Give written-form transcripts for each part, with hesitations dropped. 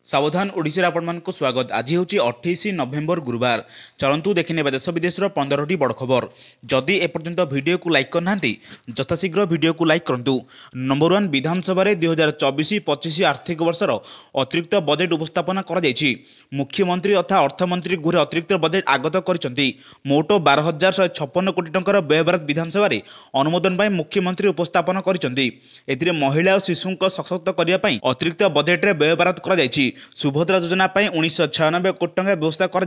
सावधान ओडिशा आपको स्वागत। आज हूँ 28 नवेम्बर गुरुवार। चलतु देखने देश विदेश 15टी बड़ खबर। जदि एपर्यंत वीडियो को लाइक करना यथाशीघ्र वीडियो को लाइक करूँ। नंबर 1 विधानसभा 2024-25 आर्थिक वर्षर अतिरिक्त बजेट उपस्थापन कर मुख्यमंत्री तथा अर्थमंत्री गृह अतिरिक्त बजेट आगत कर मोट 12,156 कोटी टंकार व्ययभार विधानसभा अनुमोदन पर मुख्यमंत्री उपस्थापन कर महिला और शिशु सशक्त करने अतिरिक्त बजेट व्ययभार कर सुभद्रा योजना 1996 कोटी टंका व्यवस्था कर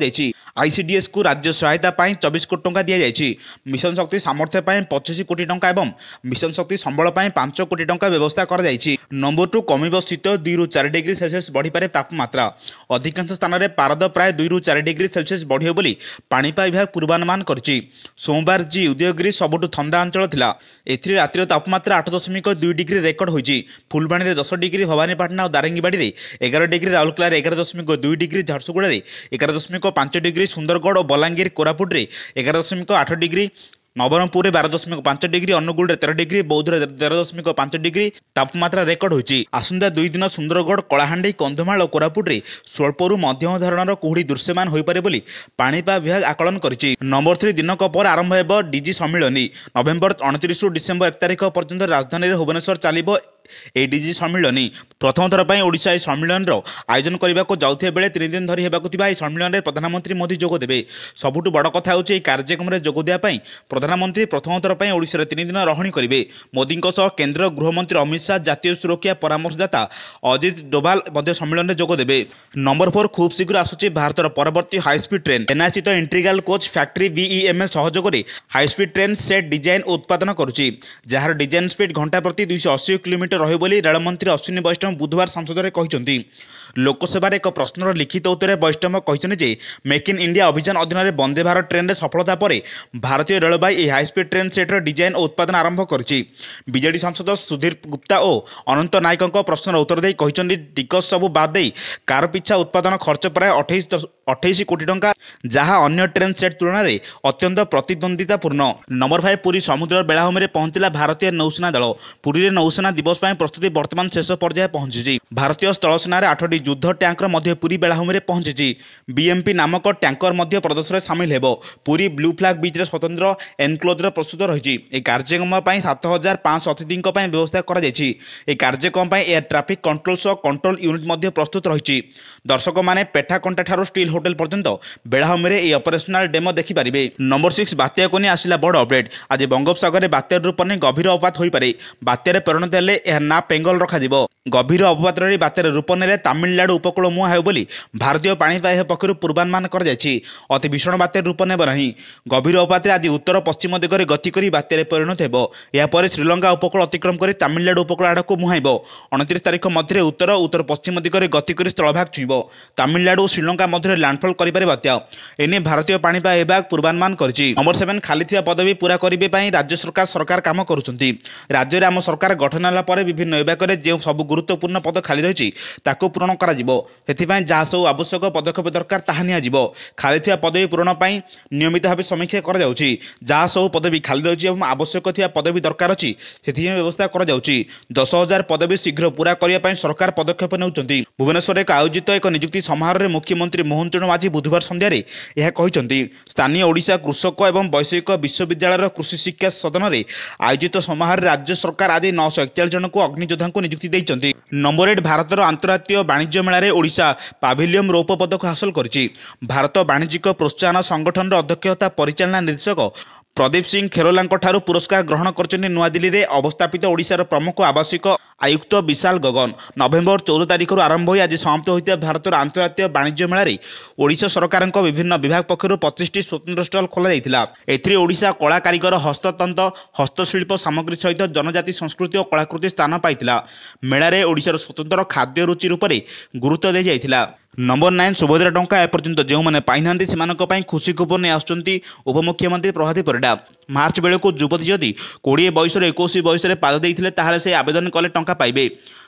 आईसीडीएस को राज्य सहायता 24 कोटी टंका दि जाएगी। मिशन शक्ति सामर्थ्य 25 कोटी टंका एवं मिशन शक्ति संबल 5 कोटी टंका व्यवस्था कर नंबर 2 कमिब शीत 2 ରୁ 4 डिग्री सेल्सियस बढ़िपे तापमात्रा। अधिकांश स्थान में पारद प्राय 2 ରୁ 4 डिग्री सेल्सियस बढ़ियो बोली पाणीपाग विभाग पूर्वानुमान करछि। सोमवार जी उदयगिरी सबुठु ठंडा अंचल थिला। एथिरे रातिर तापमात्रा 8.2 डिग्री रेकर्ड होइछि। फुलबाणी में 10 डिग्री, भवानीपाटना और दारिंगीबाड़ी में 11 degree, Rourkela 11.2 degree, Jharsuguda 11.5 degree, Sundargarh और बलांगीर कोरापुट 11.8 डिग्री, नवरंगपुर में 12.5 डिग्री, अनुगुल 13 डिग्री, बौद्ध 13.5 डिग्री तापमात्रा रेकर्ड होइछि। आसंता 2 दिन सुंदरगढ़, कलाहांडी, कंधमाल और कोरापुट में स्वल्परू मध्यम धरणर कुहुड़ी दृश्यमान होइपारे बोली पाणीपाग विभाग आकलन करिछि। नंबर 3 दिनक पर आरंभ हेब डीजी सम्मिलनी। नवेम्बर 29 ରୁ डिसेम्बर 1 तारिख पर्यंत राजधानी भुवनेश्वर चलिब एडीजी सम्मिलनी। प्रथम थर पर ओडिशा ए सम्मिलन आयोजन करने को जाउथिबा बेले 3 दिन धरी हेबाकु थिबा ए सम्मिलन में प्रधानमंत्री मोदी जोग देबे। सबुठु बड़ कथा होछि ए कार्यक्रम रे जोग देबा पई प्रधानमंत्री प्रथम थर पर ओडिशा रे 3 दिन रहिणी करिवे। मोदी सह केंद्र गृहमंत्री अमित शाह, जातीय सुरक्षा परामर्शदाता अजित डोभाल मध्य सम्मिलन में जोग देबे। नंबर 4 खूब शीघ्र आसुछि भारतर परवर्ती हाईस्पीड ट्रेन। चेन्नई स्थित इंटीग्राल कोच फैक्ट्री बीईएमएल सहयोग में हाईस्पीड ट्रेन सेट डिजाइन और उत्पादन करुछि, जार डिजाइन स्पीड घंटा प्रति 280 किलोमीटर रहिबो बोली रेलमंत्री अश्विनी वैष्णव बुधवार संसद में कहते। लोकसभा एक प्रश्नर लिखित उत्तर वैष्णव कहते मेक इन इंडिया अभियान अधीन में वंदे भारत ट्रेन सफलता पर भारतीय रेलवे यह हाईस्पीड ट्रेन सेटर डिजाइन और उत्पादन आरंभ करिछि। बीजेडी सांसद सुधीर गुप्ता और अनंत नायकों प्रश्नर उत्तर दे कहते टिकस सबू बाद दे कार पिछा उत्पादन खर्च प्राय 28 कोटी टंका, जहां अन्य ट्रेन सेट तुलना में अत्यंत प्रतिद्वंदितापूर्ण। नंबर 5 पुरी समुद्र बेलाभूमि में पहुंचला भारतीय नौसेना दल। पुरी में नौसेना दिवस पर प्रस्तुति वर्तमान शेष पर्याय पहुंची। भारतीय स्थलसेना 8टी युद्ध टैंकर मध्य पुरी बेलाभूमि में पहुंची। बीएमपी नामक टैंकर मध्य प्रदर्शन में सामिल हेबो। पुरी ब्लू फ्लैग बीच स्वतंत्र एनक्लोजर प्रस्तुत रही। एक कार्यक्रम 7,500 अतिथि व्यवस्था कर कार्यक्रम एयर ट्राफिक कंट्रोल सह कंट्रोल यूनिट मध्य प्रस्तुत रही। दर्शक मैंने पेठाकंटा ठारू स्टील होटेल पर्यंत बेलाभूमि में ऑपरेशनल डेमो देखिपारे। नंबर 6 बात्या को नहीं आसला बड़ अपडेट। आज बंगोपसागर में बात्या रूप नहीं गभीर अपवात हो पारे। बात्यार परिणत हेले यह ना पेंगल रखाजिबो। गभीर अपवात बात्यार रूप नेले तामिलनाडु उपकूल मुहां हेब बोली भारतीय पाणीपाग पक्षर पूर्वानुमान कर अति भीषण बात्यार रूप नेब नहीं। गभीर अपवात आज उत्तर पश्चिम दिगरे गति कर बात्यार परिणत हेब। यापर श्रीलंका उपकूल अतिक्रम कर तामिलनाडु उपकूल आड़ को मुहाइब। 29 तारिख मध्य उत्तर उत्तर पश्चिम दिगरे गति कर स्थलभाग छुईब। तामिलनाडु और श्रीलंका मध्य लैंडफॉल करिपारे बात्या। एने भारतीय पाणीपाग विभाग पूर्वानुमान करछि। नंबर 7 खाली थिबा पदवी पूरा करिबे पई राज्य सरकार काम करुछंती। राज्य रे आम सरकार गठन होला परे विभिन्न विभाग रे जे सब गुरुत्वपूर्ण पद खाली रही ताको पूरण करा जिवो। सेथिपाई जहाँ सब आवश्यक पदक्षेप दरकार ताहा निया जिवो। खाली थिबा पदवी पूरण पई नियमित भाव समीक्षा करा जाउछि। जहाँ सब पदवी खाली रही एवं आवश्यक थिबा पदवी दरकार अछि सेथि व्यवस्था करा जाउछि। 10,000 पदवी शीघ्र पूरा करिया पई सरकार पदक्षेप नेउछंती। भुवनेश्वर एक आयोजित एक नियुक्ति समारोह में मुख्यमंत्री मोहन चरण माझी बुधवार संध्यार यह कहते। स्थानीय ओडिशा कृषक एवं वैषयिक विश्वविद्यालय कृषि शिक्षा सदन में आयोजित समारोह राज्य सरकार आज 941 जन को अग्नियोद्धा को नियुक्ति देइछंती। नंबर 8 भारतर अंतर्राष्ट्रीय वाणिज्य मेला रे ओडिशा पाविलियन रौप्य पदक हासिल करिछि। भारत वाणिज्यिक प्रोत्साहन संगठन अध्यक्ष तथा परिचालना निर्देशक प्रदीप सिंह खेरोला पुरस्कार ग्रहण कर नुआदिल्ली में अवस्थापित ओडिशार प्रमुख आवासिक आयुक्त विशाल गगन। नवेम्बर 14 तारिख आरंभ हो आज समाप्त होता भारतर अंतर्राष्ट्रीय वाणिज्य मेला रे ओडिशा सरकार विभिन्न विभाग पक्षर 25टी स्वतंत्र स्टल खोल ओडिशा कला कारीगर, हस्ततंत्र, हस्तशिल्प सामग्री सहित जनजाति संस्कृति और कलाकृति स्थान पाइथिला। मेला रे ओडिशार स्वतंत्र खाद्य रुचि रूप से गुरुत्व दी जाइथिला। नंबर 9 सुभद्रा टंका एपर्यंत जो मैंने पाई से खुशी खबर नहीं आसुच्चंती उपमुख्यमंत्री प्रभाती परिडा। मार्च बेलू युवती जदि 20 बयस 21 बयस पाद देते से आवेदन कले टंका पाइबे।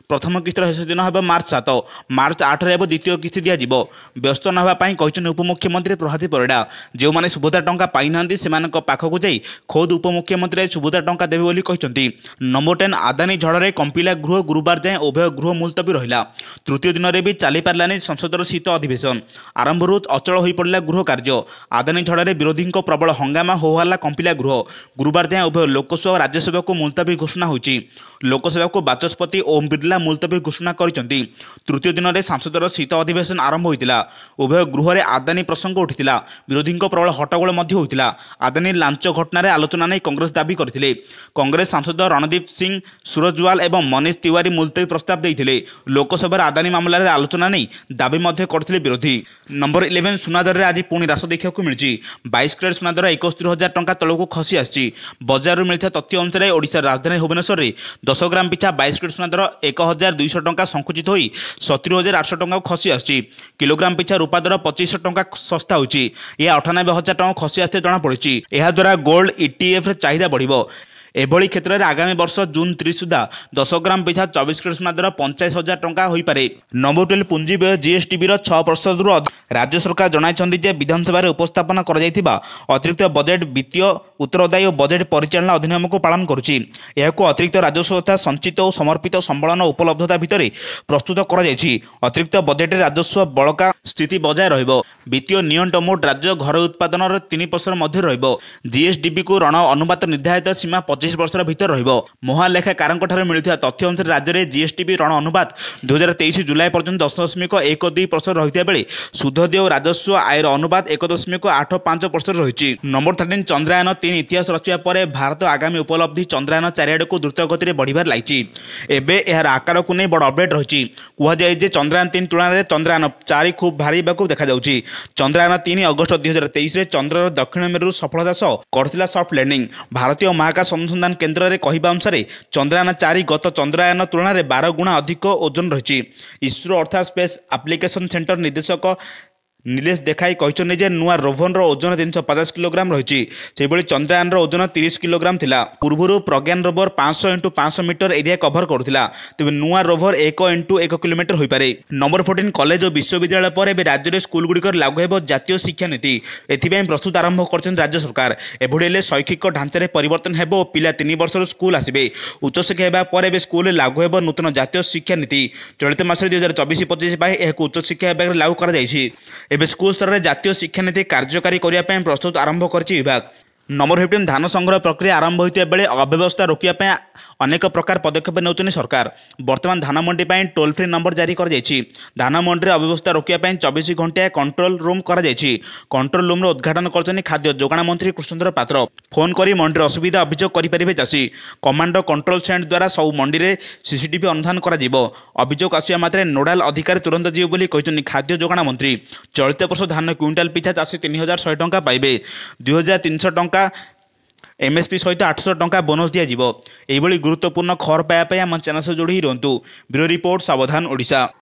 प्रथम किस्तर शेष दिन है मार्च 7 मार्च 8 रे द्वितीय किस्ती दिज्व व्यस्त नापी उपमुख्यमंत्री प्रभाती परिड़ा जो मैंने सुभद्रा टंका पाई ना से पाखक जा खोद उपमुख्यमंत्री सुभद्रा टंका देवे बोली कहते। नंबर 10 आदानी झड़े कंपिला गृह गुरुवार जाए उभय गृह मुलतवी रहा। तृतीय दिन में भी चली पारानी संसदर शीत अधिवेशन आरंभ अचल हो पड़ा गृह कार्य। आदानी झड़े विरोधी प्रबल हंगामा होहल्ला कंपिला गृह गुरुवार जाए उभय लोकसभा और राज्यसभा को मुलतवी घोषणा होती। लोकसभा को बाचस्पति ओम बिरला मुलतवी घोषणा करते। तृतीय दिन में सांसदर शीत अधिवेशन आरंभ होता। उभय गृह में आदानी प्रसंग उठा। विरोधी प्रबल हट्टगोल होता। आदानी लांच घटना आलोचना नहीं कांग्रेस दाबी करते। कांग्रेस सांसद रणदीप सिंह सुरजवाल और मनीष तिवारी मुलतवी प्रस्ताव देते। लोकसभा आदानी मामलें आलोचना नहीं दाबी करते विरोधी। नंबर 11 सुना दर में आज पुणी ह्रास देखा मिली। 22 कैरेट सुना दर 71,000 टंका तलक खसी आसी। बजार मिलता तथ्य अनुसार ओडिशा राजधानी भुवनेश्वर में 10 ग्राम पिछा 22 कैरेट सुना दर 1,200 टंका संकुचित हो 70,800 टंका खसी आसी। किलोग्राम पिछा रूपा दर 2500 टंका सस्ता होची। यह 98,000 टंका खसी आसते जमापड़ी। यह द्वारा गोल्ड ETF चाहिदा बढ़। एभली क्षेत्र में आगामी वर्ष जून 30 सुधा 10 ग्राम पिछा 24 कैरेट सुना दर 85,000 टंका हो पारे। नंबर 12 पुंजी व्यय GSTB 6% राज्य सरकार जणाइछन्ति विधानसभा उपस्थापन कर अतिरिक्त बजेट वित्तीय उत्तरदायी और बजेट परिचालना अधिनियम को पालन करुच्ची। यह अतिरिक्त राजस्व तथा संचित और समर्पित संबलन उपलब्धता भितर प्रस्तुत कर अतिरिक्त बजेट राजस्व बड़का स्थिति बजाय रहिबो। वित्तीय नियंट मोड राज्य घर उत्पादन 3% मध्य रहिबो। GSDB को ऋण अनुपात निर्धारित सीमा 25 वर्ष भीतर रहिबो। महालेखाकार मिलता तथ्य अनुसार राज्य में GSTB ऋण अनुपात 2023 जुलाई पर्यंत 10.12% रही बेले सुधोदय और राजस्व आयर अनुपात 1.85% रही। नंबर 13 चंद्रायन 3 इतिहास रचिया पर भारत आगामी उपलब्धि चंद्रायन चारिआड को द्रुत गति बढ़िबार लागिछि। एबे यार आकार को नहीं बड़ अपडेट रही। कहुए चंद्रायन 3 तुलन में चंद्रायन 4 खूब भारी देखा जाउछि। चंद्रायन 3 अगस्त 2023 में चंद्रर दक्षिण मेरु सफलता सह करथिला सॉफ्ट लैंडिंग। भारतीय महाकाश अनुसंधान केन्द्र कहवा अनुसार चंद्रायन 4 गत चंद्रायन तुलन में 12 गुणा अधिक ओजन रही। इसरो अर्थात स्पेस एप्लिकेशन सेंटर निर्देशक नीलेश देखाई कहते नुआ रोभर ओजन 350 किलोग्राम रही। चंद्रयान ओजन 30 किलोग्राम थिला। पूर्व प्रज्ञान रोवर 500 × 500 मीटर एरिया कभर करुला। तेज नुआ रोभर 1 × 1 किलोमीटर हो पारे। नंबर 14 कॉलेज और विश्वविद्यालय पर राज्य में स्कूल गुड़िक लागू हो जातीय शिक्षा नीति। एथिपाई प्रस्तुत आरंभ कर राज्य सरकार। एभली शैक्षिक ढांचार परिवर्तन हेब और पिला 3 वर्ष स्कूल आसवे। उच्चशिक्षा होगा पर स्कूल लागू हो नूतन जातीय शिक्षा नीति। चलित मास 2024-25 उच्चशिक्षा विभाग लागू कर एवं स्कूल स्तर में जातीय शिक्षा नीति कार्यकारी करने प्रस्तुत आरंभ कर विभाग। नंबर 15 धान संग्रह प्रक्रिया आरंभ होता बेले अव्यवस्था रोकने अनेक प्रकार पदक्षेप नेउछन्ति सरकार। वर्तमान धान मंडी टोल फ्री नंबर जारी कर धान मंडी अव्यवस्था रोकने 24 घंटा कंट्रोल रूम कर कंट्रोल रूम उद्घाटन कर खाद्य जोगाण मंत्री कृष्णचंद्र पात्र। फोन कर मंडी असुविधा अभियोग करेंगे चाषी। कमांडो कंट्रोल सेंटर द्वारा सब मंडी में CCTV अनुधान कर अभियोग आसिया मात्रे नोडाल अधिकारी तुरंत जीव खाद्य जोगाण मंत्री। चलित वर्ष धान क्विंटाल पिछा चाषी 3,100 टंका पाइबे। 2,300 टंका MSP सहित 800 टंका बोनस दिज्व। यह गुरुत्वपूर्ण खबर पाइबा आम चैनल से जोड़ी रुहतु। ब्यूरो रिपोर्ट सावधान ओडिशा।